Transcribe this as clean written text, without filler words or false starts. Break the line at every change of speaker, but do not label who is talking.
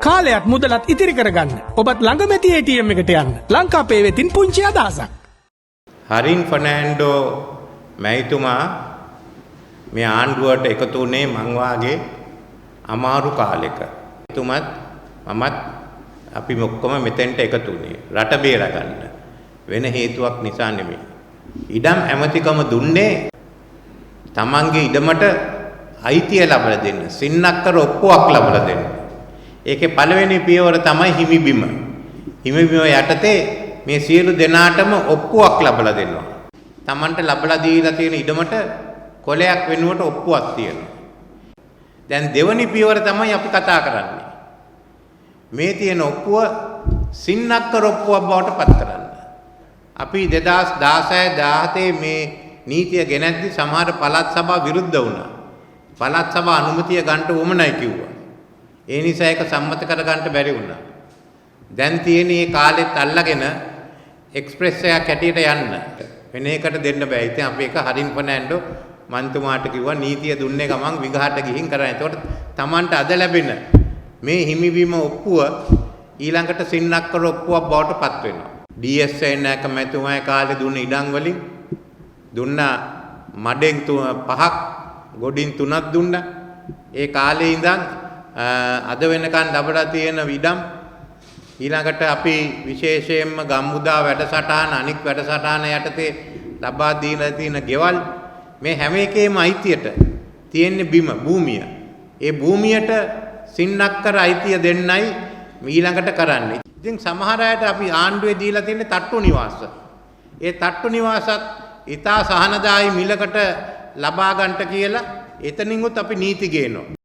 කාලයත් මුදලත් ඉතිරි කරගන්න. ඔබත් ළඟම ඇති ATM එකට යන්න. ලංකාපේ වෙතින් පුංචි අදහසක්.
හරින් ෆර්නෑන්ඩෝ මැතිතුමා මේ ආණ්ඩුවට එකතු වුණේ මං වාගේ අමාරු කාලෙක. එතුමත් මමත් අපි ඔක්කොම මෙතෙන්ට එකතු වුණේ රට බේරගන්න. වෙන හේතුවක් නිසා නෙමෙයි. ඉඩම් ඇමතිකම දුන්නේ තමන්ගේ ඉඩමට අයිතිය ලබා දෙන්න. සින්නක්කර ඔප්පුවක් ලබා දෙන්න. ඒකේ පළවෙනි පියවර තමයි හිමිබිම. හිමිබිම යටතේ මේ සියලු දෙනාටම ඔප්පුවක් ලබා දෙනවා. තමන්ට ලබලා දීලා තියෙන ඉඩමට කොලයක් වෙනුවට ඔප්පුවක් තියෙනවා. දැන් දෙවනි පියවර තමයි අපි කතා කරන්නේ. මේ තියෙන ඔප්පුව සින්නක්කර ඔප්පුවක් බවට පත් කරන්න. අපි 2016 17 මේ නීතිය ගෙනද්දි සමහර පළාත් සභා විරුද්ධ වුණා. පළාත් සභා අනුමැතිය ගන්න ඕමනයි කිව්වා. ඒ නිසා ඒක සම්මත කරගන්න බැරි වුණා. දැන් තියෙන මේ කාලෙත් අල්ලගෙන එක්ස්ප්‍රෙස් එකක් හැටියට යන්න. වෙන එකට දෙන්න බෑ. ඉතින් අපි ඒක හරින් ෆර්නෑන්ඩෝ මන්තුමාට කිව්වා නීතිය දුන්නේ ගමන් විගහට ගිහින් කරන්න. එතකොට Tamanට අද ලැබෙන මේ හිමිවීම ඔප්පුව ඊළඟට සින්නක්කර ඔප්පුවක් බවට පත් වෙනවා. DSN එක මැතිතුමාගේ කාලේ දුන්න ඉඩම් වලින් දුන්නා මඩෙන් 5ක් ගොඩින් 3ක් දුන්නා. ඒ කාලේ ඉඳන් අද වෙනකන් ලැබලා තියෙන ඉඩම් ඊළඟට අපි විශේෂයෙන්ම ගම්මුදා වැඩසටහන අනික් වැඩසටහන යටතේ ලබා දීලා තියෙන ගෙවල් මේ හැම එකේම අයිතියට තියෙන බිම භූමිය. ඒ භූමියට සින්නක්කර අයිතිය දෙන්නයි ඊළඟට කරන්නේ. ඉතින් සමහර අයට අපි ආණ්ඩුවේ දීලා තියෙන තට්ටු නිවාස. ඒ තට්ටු නිවාසත් ඉතා සහනදායි මිලකට ලබා ගන්නට කියලා එතනින්ුත් අපි නීති ගේනවා.